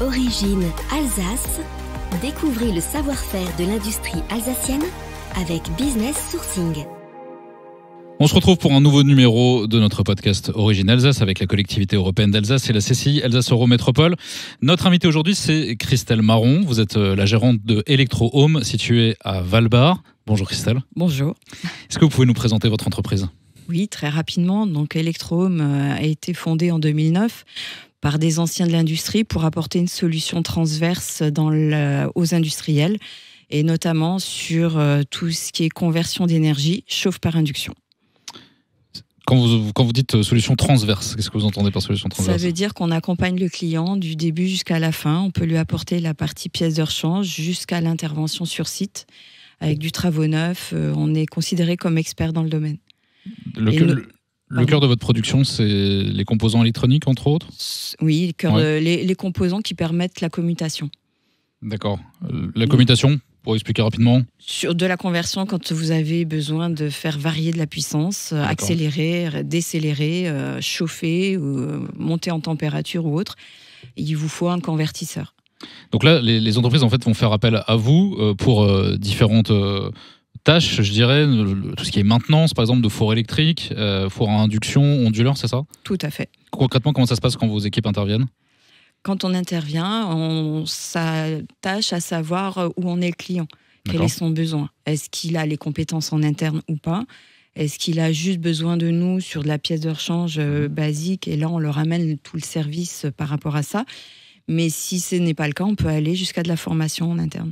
Origine Alsace. Découvrez le savoir-faire de l'industrie alsacienne avec Business Sourcing. On se retrouve pour un nouveau numéro de notre podcast Origine Alsace avec la collectivité européenne d'Alsace et la CCI Alsace Eurométropole. Notre invité aujourd'hui, c'est Christelle Marron. Vous êtes la gérante de Electro Home située à Valbar. Bonjour Christelle. Bonjour. Est-ce que vous pouvez nous présenter votre entreprise ? Oui, très rapidement. Donc Electro Home a été fondée en 2009 par des anciens de l'industrie pour apporter une solution transverse aux industriels et notamment sur tout ce qui est conversion d'énergie, chauffe par induction. Quand vous dites solution transverse, qu'est-ce que vous entendez par solution transverse ? Ça veut dire qu'on accompagne le client du début jusqu'à la fin. On peut lui apporter la partie pièces de rechange jusqu'à l'intervention sur site. Avec du travaux neuf, on est considéré comme expert dans le domaine. Le cœur de votre production, c'est les composants électroniques, entre autres ? Oui, les composants qui permettent la commutation. D'accord. La commutation, pour expliquer rapidement ? Sur de la conversion, quand vous avez besoin de faire varier de la puissance, accélérer, décélérer, chauffer, monter en température ou autre, il vous faut un convertisseur. Donc là, les entreprises en fait vont faire appel à vous pour différentes tâches, je dirais, tout ce qui est maintenance, par exemple, de fours électriques, fours à induction, onduleurs, c'est ça ? Tout à fait. Concrètement, comment ça se passe quand vos équipes interviennent ? Quand on intervient, on s'attache à savoir où en est le client. Quel est son besoin ? Est-ce qu'il a les compétences en interne ou pas ? Est-ce qu'il a juste besoin de nous sur de la pièce de rechange basique ? Et là, on leur amène tout le service par rapport à ça. Mais si ce n'est pas le cas, on peut aller jusqu'à de la formation en interne.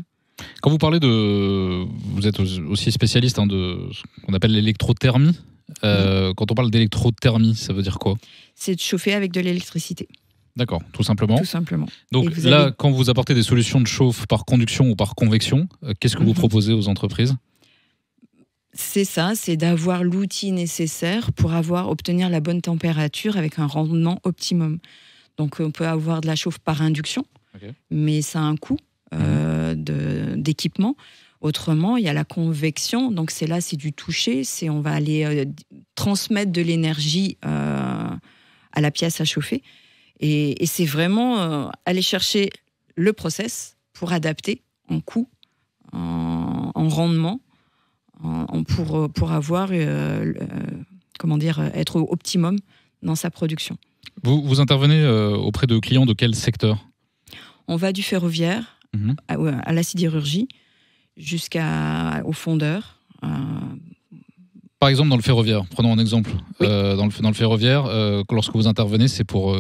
Quand vous parlez vous êtes aussi spécialiste de ce qu'on appelle l'électrothermie. Quand on parle d'électrothermie, ça veut dire quoi ? C'est de chauffer avec de l'électricité. D'accord, tout simplement. Tout simplement. Donc là, quand vous apportez des solutions de chauffe par conduction ou par convection, qu'est-ce que vous proposez aux entreprises ? C'est ça, c'est d'avoir l'outil nécessaire pour obtenir la bonne température avec un rendement optimum. Donc on peut avoir de la chauffe par induction, mais ça a un coût d'équipement. Autrement, il y a la convection, donc c'est du toucher, on va aller transmettre de l'énergie à la pièce à chauffer. Et c'est vraiment aller chercher le process pour adapter en coût, en rendement, pour avoir, être au optimum dans sa production. Vous intervenez auprès de clients de quel secteur ? On va du ferroviaire à la sidérurgie jusqu'au fondeur. Par exemple, dans le ferroviaire, prenons un exemple. Oui. Dans le ferroviaire, lorsque vous intervenez, c'est pour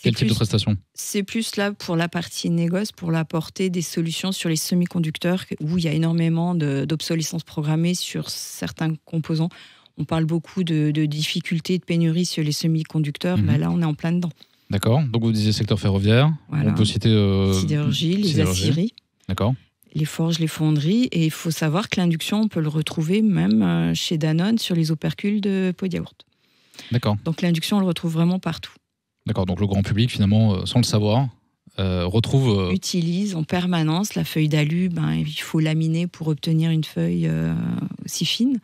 quel type de prestation ? C'est plus là pour la partie négoce, pour apporter des solutions sur les semi-conducteurs où il y a énormément d'obsolescence programmée sur certains composants. On parle beaucoup de difficultés, de pénuries sur les semi-conducteurs. Là, on est en plein dedans. D'accord. Donc, vous disiez secteur ferroviaire. Voilà. On peut citer... sidérurgie, les aciéries. D'accord. Les forges, les fonderies. Et il faut savoir que l'induction, on peut le retrouver même chez Danone sur les opercules de pot de yaourt. D'accord. Donc, l'induction, on le retrouve vraiment partout. D'accord. Donc, le grand public, finalement, sans le savoir, retrouve... Utilise en permanence la feuille d'alu. Il faut laminer pour obtenir une feuille aussi fine.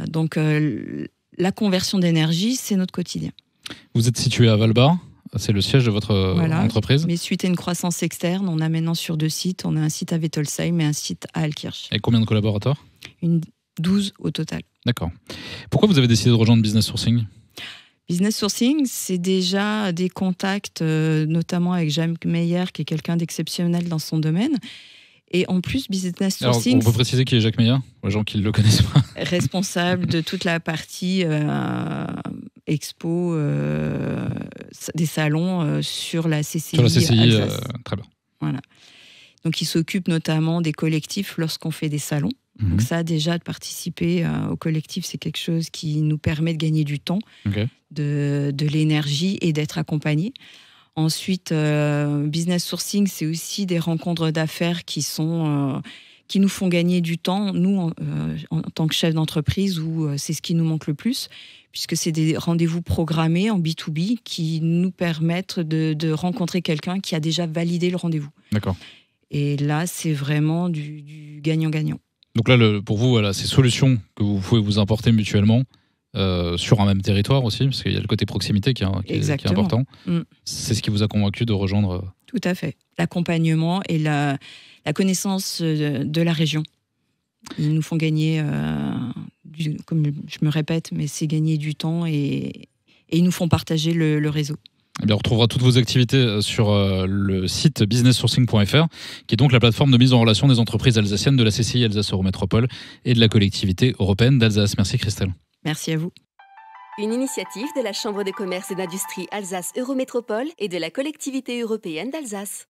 Donc, la conversion d'énergie, c'est notre quotidien. Vous êtes situé à Valbar, c'est le siège de votre entreprise. Mais suite à une croissance externe, on a maintenant sur 2 sites. On a un site à Wettolsheim et un site à Altkirch. Et combien de collaborateurs ? 12 au total. D'accord. Pourquoi vous avez décidé de rejoindre Business Sourcing ? Business Sourcing, c'est déjà des contacts, notamment avec Jacques Meyer, qui est quelqu'un d'exceptionnel dans son domaine. Et en plus, Business Sourcing... Alors, on peut préciser qui est Jacques Meyer, pour les gens qui ne le connaissent pas. Responsable de toute la partie expo des salons sur la CCI. Sur la CCI, très bien. Voilà. Donc, il s'occupe notamment des collectifs lorsqu'on fait des salons. Donc ça, déjà, de participer au collectif, c'est quelque chose qui nous permet de gagner du temps, de l'énergie et d'être accompagné. Ensuite, Business Sourcing, c'est aussi des rencontres d'affaires qui nous font gagner du temps, nous, en tant que chef d'entreprise, où c'est ce qui nous manque le plus, puisque c'est des rendez-vous programmés en B2B qui nous permettent de rencontrer quelqu'un qui a déjà validé le rendez-vous. D'accord. Et là, c'est vraiment du gagnant-gagnant. Donc là, pour vous, voilà, ces solutions que vous pouvez vous importer mutuellement sur un même territoire aussi, parce qu'il y a le côté proximité qui est important. C'est ce qui vous a convaincu de rejoindre Tout à fait. L'accompagnement et la connaissance de la région. Ils nous font gagner, comme je me répète, mais c'est gagner du temps et ils nous font partager le réseau. Eh bien, on retrouvera toutes vos activités sur le site businesssourcing.fr, qui est donc la plateforme de mise en relation des entreprises alsaciennes de la CCI Alsace Eurométropole et de la collectivité européenne d'Alsace. Merci Christelle. Merci à vous. Une initiative de la Chambre de commerce et d'industrie Alsace Eurométropole et de la collectivité européenne d'Alsace.